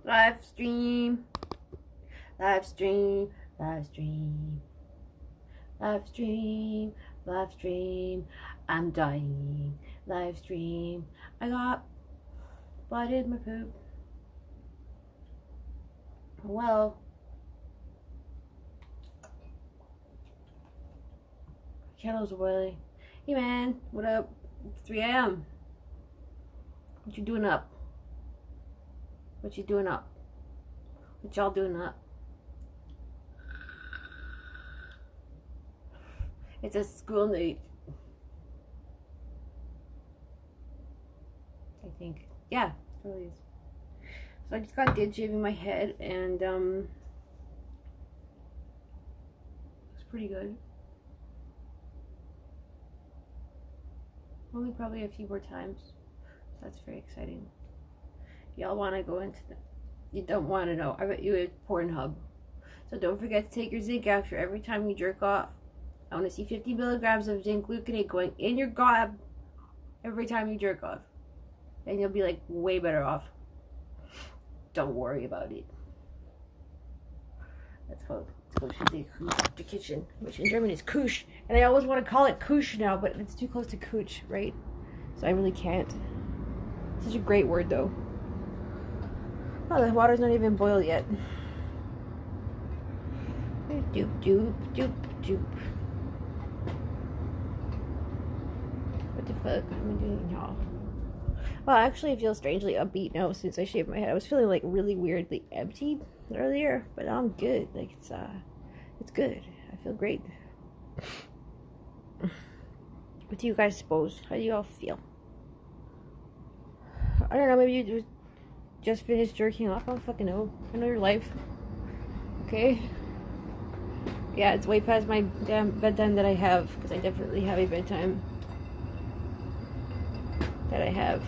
Live stream. Live stream. Live stream. Live stream. Live stream. I'm dying. Live stream. I got blood in my poop. Well, candles are boiling. Hey man, what up? It's 3 a.m. What you doing up? What you doing up? What y'all doing up? It's a school night. I think. Yeah, it really is. So I just got did shaving my head and it's pretty good. Only probably a few more times. So that's very exciting. Y'all want to go into the... You don't want to know. I bet you it's Pornhub. So don't forget to take your zinc after every time you jerk off. I want to see 50 milligrams of zinc gluconate going in your gob every time you jerk off. And you'll be like way better off. Don't worry about it. Let's go to the kitchen, which in German is Kusch. And I always want to call it Kusch now, but it's too close to Kusch, right? So I really can't. Such a great word though. Oh, the water's not even boiled yet. Doop, doop, doop, doop. What the fuck am I doing, y'all? Well, actually, I feel strangely upbeat now since I shaved my head. I was feeling like really weirdly empty earlier, but now I'm good. Like it's good. I feel great. What do you guys suppose? How do you all feel? I don't know. Maybe you just finished jerking off. I don't fucking know. I know your life. Okay. Yeah, it's way past my damn bedtime that I have, because I definitely have a bedtime that I have.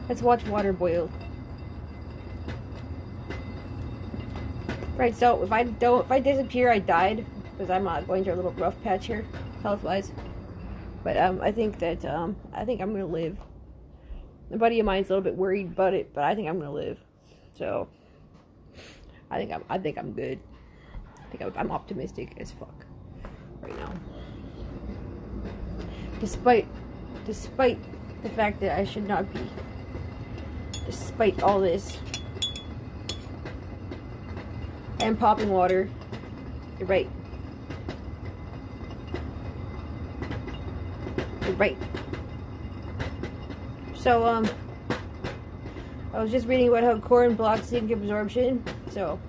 Let's watch water boil. Right, so if I disappear, I died, because I'm going through a little rough patch here, health-wise. But I think I'm gonna live. A buddy of mine's a little bit worried about it, but I think I'm gonna live. So I think I'm good. I'm optimistic as fuck right now. Despite the fact that I should not be. Despite all this. And popping water. You're right. You're right. So, I was just reading about how corn blocks zinc absorption. So,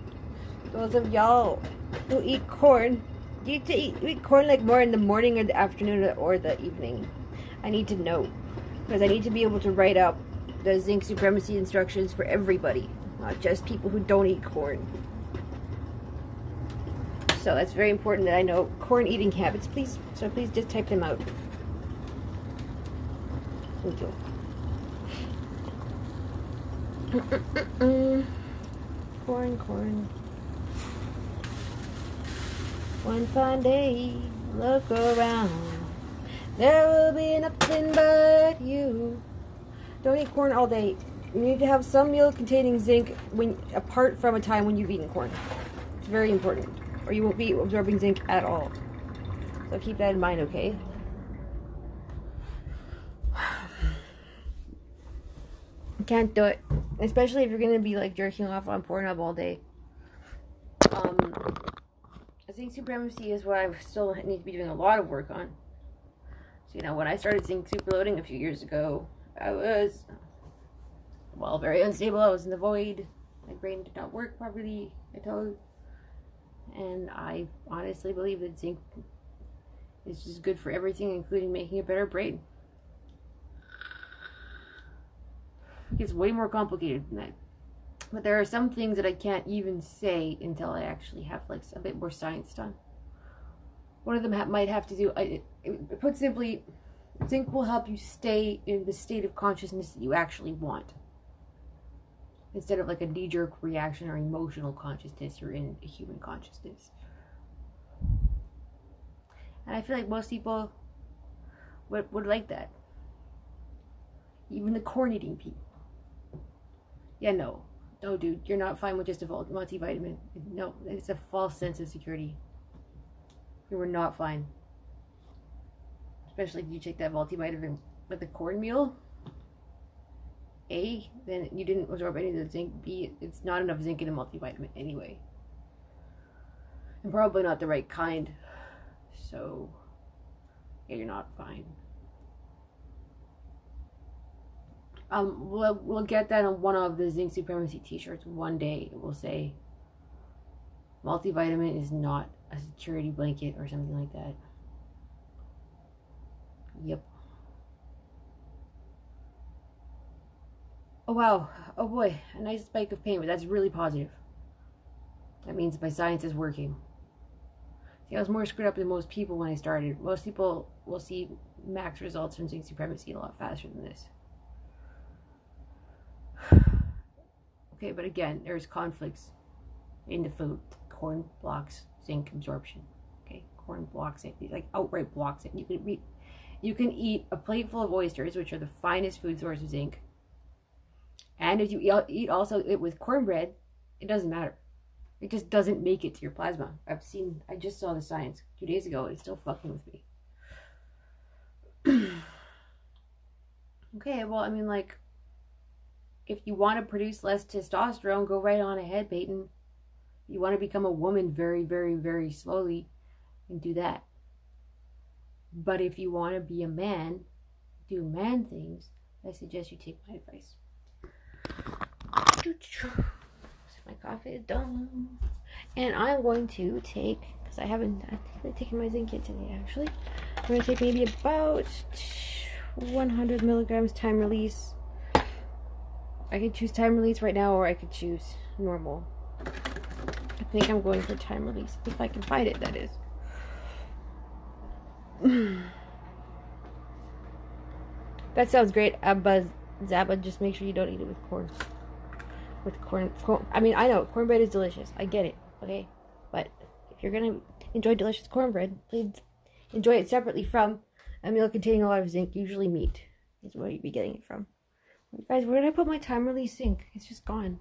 those of y'all who eat corn, do you eat corn like more in the morning or the afternoon or the evening? I need to know. Because I need to be able to write up the zinc supremacy instructions for everybody. Not just people who don't eat corn. So that's very important that I know corn eating habits, please. So please just type them out. Thank you. Corn. One fine day, look around. There will be nothing but you. Don't eat corn all day. You need to have some meal containing zinc apart from a time when you've eaten corn. It's very important. Or you won't be absorbing zinc at all. So keep that in mind, okay? Can't do it. Especially if you're going to be like jerking off on Pornhub all day. Zinc supremacy is what I still need to be doing a lot of work on. So, you know, when I started zinc superloading a few years ago, I was, well, very unstable. I was in the void. My brain did not work properly at all. And I honestly believe that zinc is just good for everything, including making a better brain. It gets way more complicated than that. But there are some things that I can't even say until I actually have like a bit more science done. One of them might have to do, put simply, zinc will help you stay in the state of consciousness that you actually want. Instead of like a knee-jerk reaction or emotional consciousness, you're in a human consciousness. And I feel like most people would like that. Even the corn-eating people. Yeah, no. No, dude, you're not fine with just a multivitamin. No, it's a false sense of security. You were not fine. Especially if you take that multivitamin with the cornmeal. A, then you didn't absorb any of the zinc. B, it's not enough zinc in a multivitamin anyway. And probably not the right kind. So, yeah, you're not fine. We'll get that on one of the Zinc Supremacy t-shirts one day. It will say multivitamin is not a security blanket or something like that. Yep. Oh wow. Oh boy, a nice spike of pain, but that's really positive. That means my science is working. See, I was more screwed up than most people when I started. Most people will see max results from Zinc Supremacy a lot faster than this. Okay, but again, there's conflicts in the food. Corn blocks zinc absorption. Okay, corn blocks it, like outright blocks it. You can eat a plate full of oysters, which are the finest food source of zinc. And if you eat also it with cornbread, it doesn't matter. It just doesn't make it to your plasma. I just saw the science 2 days ago. It's still fucking with me. Okay, well, I mean, like, if you want to produce less testosterone, go right on ahead, Peyton. You want to become a woman very, very, very slowly, and do that. But if you want to be a man, do man things, I suggest you take my advice. My coffee is done. And I'm going to take, because I haven't taken my zinc yet today, actually. I'm going to take maybe about 100 milligrams time release. I could choose time release right now, or I could choose normal. I think I'm going for time release, if I can find it, that is. That sounds great, Abba Zaba. Just make sure you don't eat it with corn. Corn. I mean, I know cornbread is delicious. I get it, okay? But if you're gonna enjoy delicious cornbread, please enjoy it separately from a meal containing a lot of zinc, usually meat. Is where you'd be getting it from. Guys, where did I put my time release zinc? It's just gone.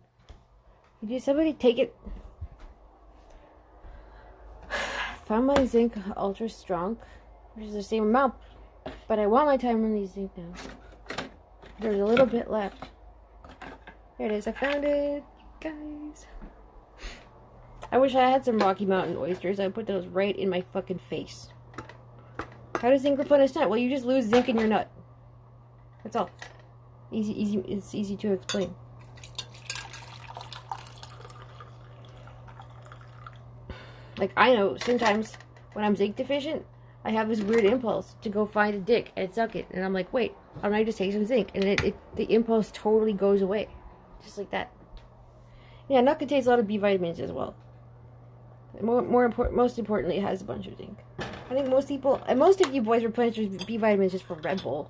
Did somebody take it? Found my zinc ultra strong, which is the same amount, but I want my time release zinc now. There's a little bit left. There it is. I found it, guys. I wish I had some Rocky Mountain oysters. I'd put those right in my fucking face. How does zinc replenish nut? Well, you just lose zinc in your nut. That's all. Easy. It's easy to explain. Like, I know sometimes when I'm zinc deficient, I have this weird impulse to go find a dick and suck it. And I'm like, wait, why don't I just take some zinc? And the impulse totally goes away. Just like that. Yeah, nut contains a lot of B vitamins as well. Most importantly, it has a bunch of zinc. I think most people, and most of you boys replenish B vitamins just for Red Bull.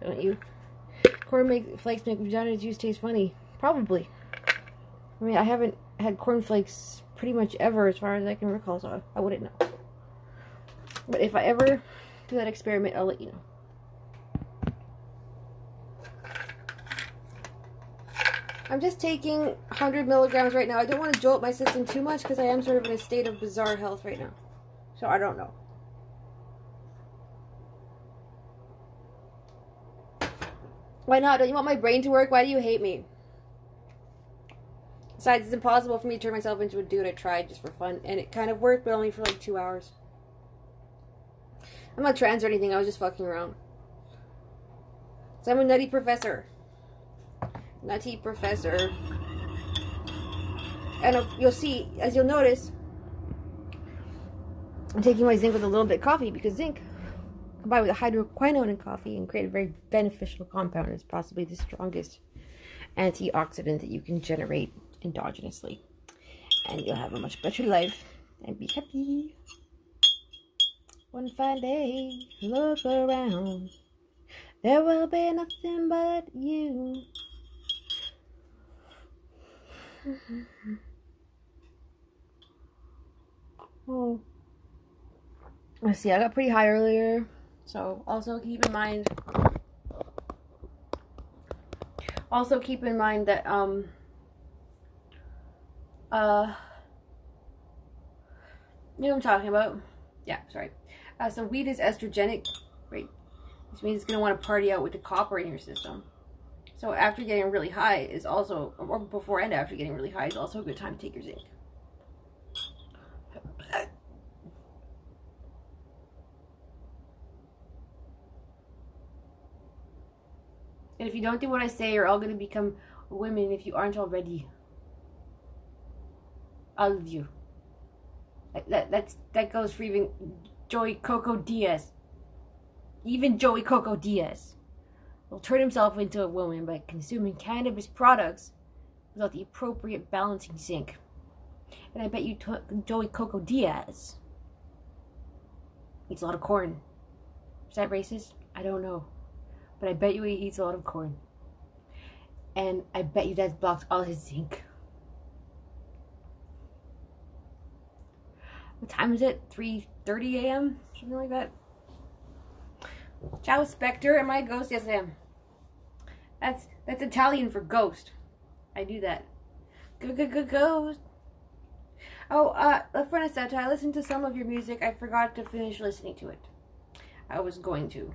Don't you? Flakes make vagina juice taste funny. Probably. I mean, I haven't had cornflakes pretty much ever as far as I can recall, so I wouldn't know. But if I ever do that experiment, I'll let you know. I'm just taking 100 milligrams right now. I don't want to jolt my system too much because I am sort of in a state of bizarre health right now. So I don't know. Why not? Don't you want my brain to work? Why do you hate me? Besides, it's impossible for me to turn myself into a dude. I tried just for fun, and it kind of worked, but only for like 2 hours. I'm not trans or anything. I was just fucking around. So I'm a nutty professor. Nutty professor. And you'll see, as you'll notice, I'm taking my zinc with a little bit of coffee, because zinc combined with a hydroquinone in coffee and create a very beneficial compound. It's possibly the strongest antioxidant that you can generate endogenously. And you'll have a much better life and be happy. One fine day, look around. There will be nothing but you. Oh. Let's see, I got pretty high earlier. So also keep in mind Also keep in mind that uh you know what I'm talking about? Yeah, sorry. So weed is estrogenic, right? Which means it's gonna want to party out with the copper in your system. So after getting really high is also, or before and after getting really high is also a good time to take your zinc. And if you don't do what I say, you're all going to become women if you aren't already. All of you. That goes for even Joey Coco Diaz. Even Joey Coco Diaz will turn himself into a woman by consuming cannabis products without the appropriate balancing zinc. And I bet you Joey Coco Diaz eats a lot of corn. Is that racist? I don't know. But I bet you he eats a lot of corn. And I bet you that blocks all his zinc. What time is it? 3:30 a.m.? Something like that. Ciao, Spectre. Am I a ghost? Yes, I am. That's Italian for ghost. I do that. Ghost. Oh, a friend of Santa, I listened to some of your music. I forgot to finish listening to it. I was going to.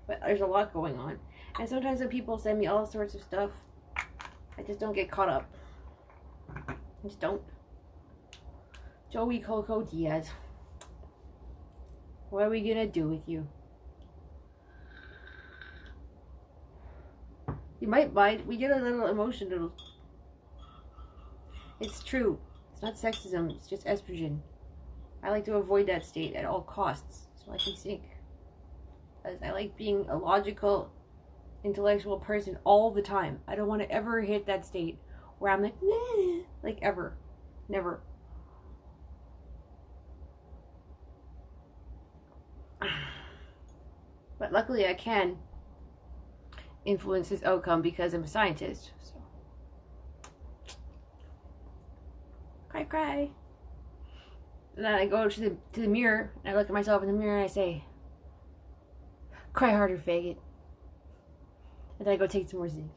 But there's a lot going on. And sometimes when people send me all sorts of stuff, I just don't get caught up. I just don't. Joey Coco Diaz. What are we gonna do with you? You might mind. We get a little emotional. It's true. It's not sexism. It's just estrogen. I like to avoid that state at all costs. So I can think. I like being a logical, intellectual person all the time. I don't want to ever hit that state where I'm like, meh, like ever. Never. But luckily I can influence this outcome because I'm a scientist. So. Cry, cry. And then I go to the mirror and I look at myself in the mirror and I say, cry harder, faggot. And then I go take some more zinc.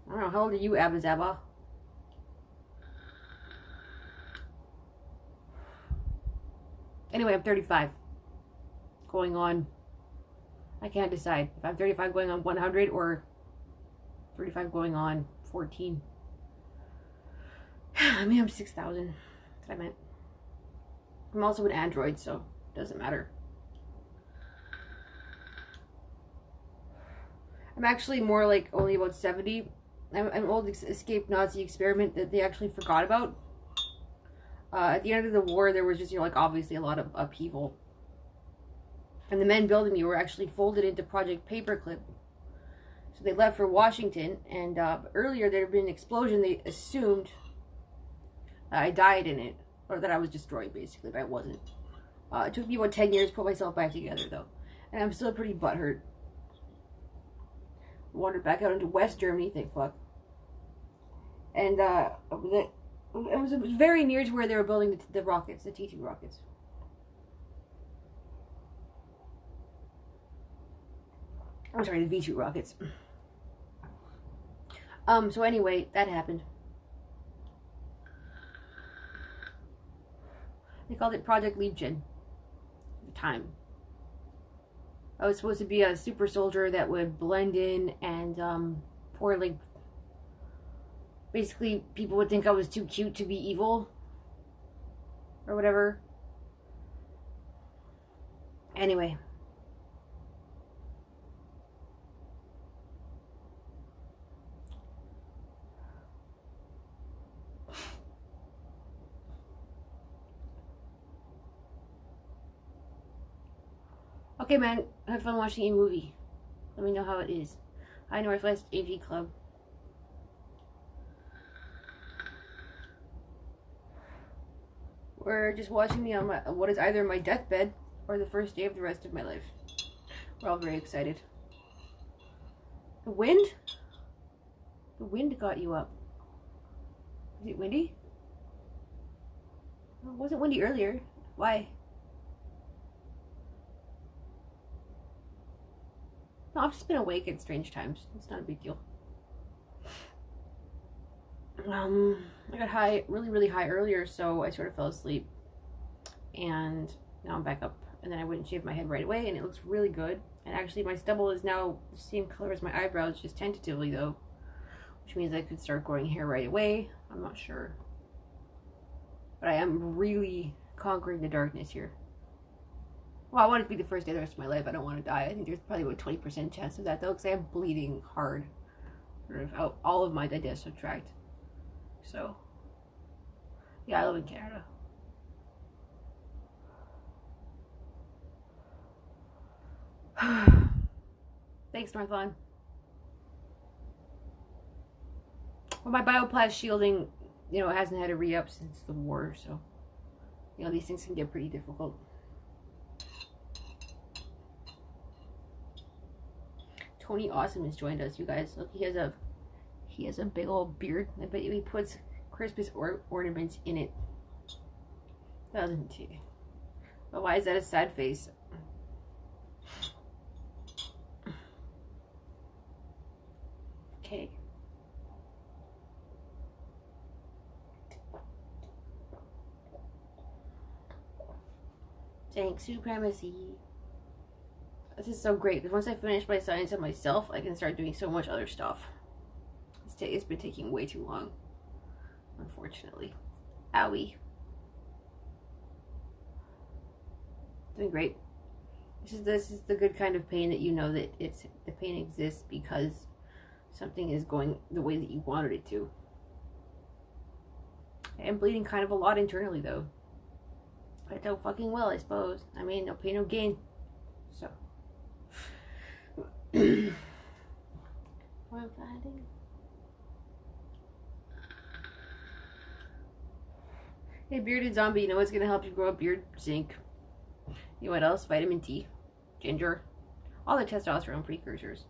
I don't know, how old are you, Abba Zaba? Anyway, I'm 35. Going on, I can't decide if I'm 35 going on 100 or 35 going on 14. I mean, I'm 6,000. That's what I meant. I'm also an android, so it doesn't matter. I'm actually more like only about 70. I'm an old escaped Nazi experiment that they actually forgot about. At the end of the war, there was just, you know, like obviously a lot of upheaval. And the men building me were actually folded into Project Paperclip. So they left for Washington, and earlier there had been an explosion. They assumed I died in it, or that I was destroyed, basically, but I wasn't. It took me about 10 years to put myself back together, though. And I'm still pretty butthurt. Wandered back out into West Germany, thank fuck. And it was very near to where they were building the rockets, the T-2 rockets. I'm sorry, the V-2 rockets. So anyway, that happened. They called it Project L.I.E.B.C.H.E.N. at the time. I was supposed to be a super soldier that would blend in and, for like, basically people would think I was too cute to be evil. Or whatever. Anyway. Okay, man, have fun watching a movie. Let me know how it is. Hi, Northwest AV Club. We're just watching me on what is either my deathbed or the first day of the rest of my life. We're all very excited. The wind? The wind got you up. Is it windy? Oh, it wasn't windy earlier. Why? No, I've just been awake at strange times. It's not a big deal. I got high, really, really high earlier, so I sort of fell asleep. And now I'm back up. And then I wouldn't shave my head right away, and it looks really good. And actually, my stubble is now the same color as my eyebrows, just tentatively, though. Which means I could start growing hair right away. I'm not sure. But I am really conquering the darkness here. Well, I want it to be the first day of the rest of my life. I don't want to die. I think there's probably about a 20% chance of that, though, because I am bleeding hard. Sort of out all of my digestive tract. So, yeah, I live in Canada. Thanks, Northline. Well, my bioplast shielding, you know, hasn't had a re-up since the war, so, you know, these things can get pretty difficult. Tony Awesome has joined us, you guys. Look, he has a big old beard. I bet you he puts Christmas ornaments in it. Doesn't he? But why is that a sad face? Okay. Thanks, supremacy. This is so great, because once I finish my science on myself, I can start doing so much other stuff. It's been taking way too long, unfortunately. Owie. Doing great. This is the good kind of pain that you know that the pain exists because something is going the way that you wanted it to. I am bleeding kind of a lot internally, though. I don't fucking well, I suppose. I mean, no pain, no gain. So. I'm finding. Hey, bearded zombie, you know what's gonna help you grow a beard? Zinc. You know what else? Vitamin D, ginger, all the testosterone precursors.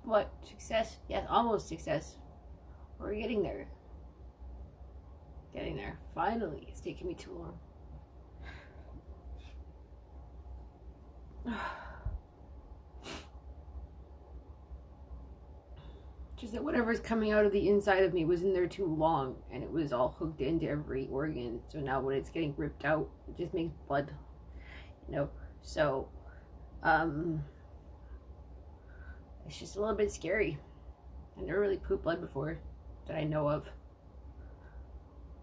What? Success? Yes, almost success. We're getting there. Getting there. Finally. It's taking me too long. Just that whatever's coming out of the inside of me was in there too long, and it was all hooked into every organ. So now when it's getting ripped out, it just makes blood. You know? So, it's just a little bit scary. I never really pooped blood before that I know of.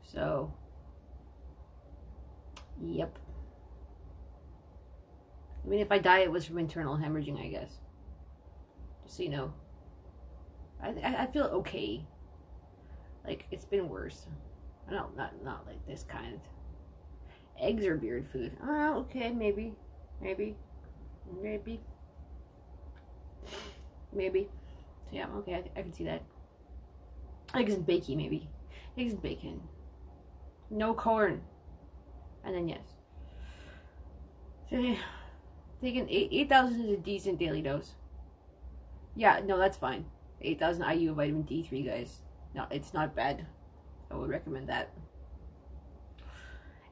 So, yep. I mean, if I die, it was from internal hemorrhaging, I guess. Just so you know. I feel okay. Like, it's been worse. No, not like this kind. Eggs are beard food. Oh, okay, maybe. So yeah, okay, I can see that. Eggs and bacon, maybe. Eggs and bacon. No corn. And then yes. So, taking 8,000 is a decent daily dose. Yeah, no, that's fine. 8,000 IU of vitamin D3, guys. No, it's not bad. I would recommend that.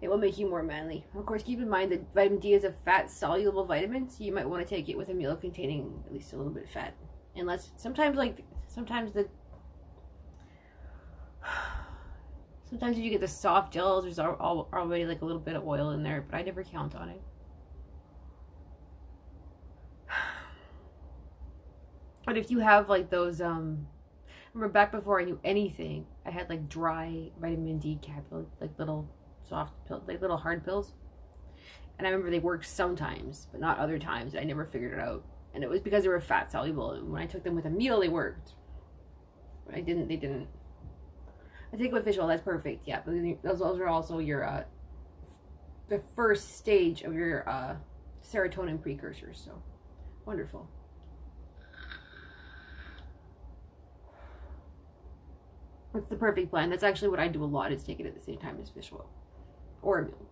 It will make you more manly. Of course, keep in mind that vitamin D is a fat-soluble vitamin, so you might want to take it with a meal containing at least a little bit of fat. Unless, sometimes if you get the soft gels, there's already like a little bit of oil in there, but I never count on it. But if you have like those, remember back before I knew anything, I had like dry vitamin D capsules, like little soft pills, like little hard pills. And I remember they worked sometimes, but not other times. I never figured it out. And it was because they were fat soluble. And when I took them with a meal, they worked. But they didn't. I take it with fish oil, that's perfect. Yeah, but those are also your, the first stage of your serotonin precursors. So, wonderful. It's the perfect blend. That's actually what I do a lot, is take it at the same time as fish oil or a meal.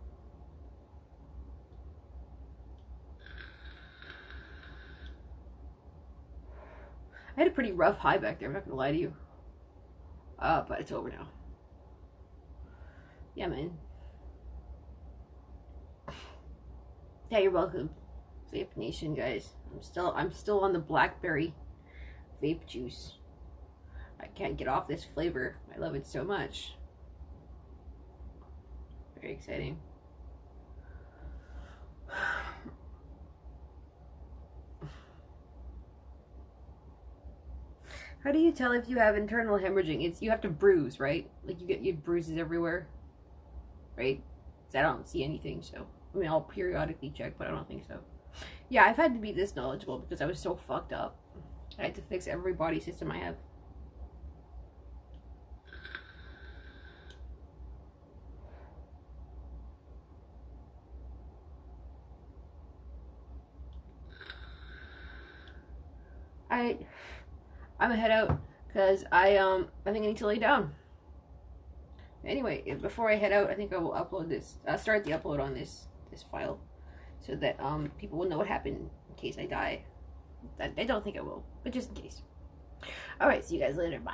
I had a pretty rough high back there, I'm not gonna lie to you. But it's over now. Yeah, man. Yeah, you're welcome. Vape Nation, guys. I'm still on the blackberry vape juice. I can't get off this flavor. I love it so much. Very exciting. How do you tell if you have internal hemorrhaging? It's, you have to bruise, right? Like you get bruises everywhere, right? So I don't see anything, so I mean I'll periodically check, but I don't think so. Yeah, I've had to be this knowledgeable because I was so fucked up. I had to fix every body system I have. I'm gonna head out because I think I need to lay down. Anyway, before I head out, I think I will upload this. Start the upload on this file, so that people will know what happened in case I die. I don't think I will, but just in case. All right, see you guys later. Bye.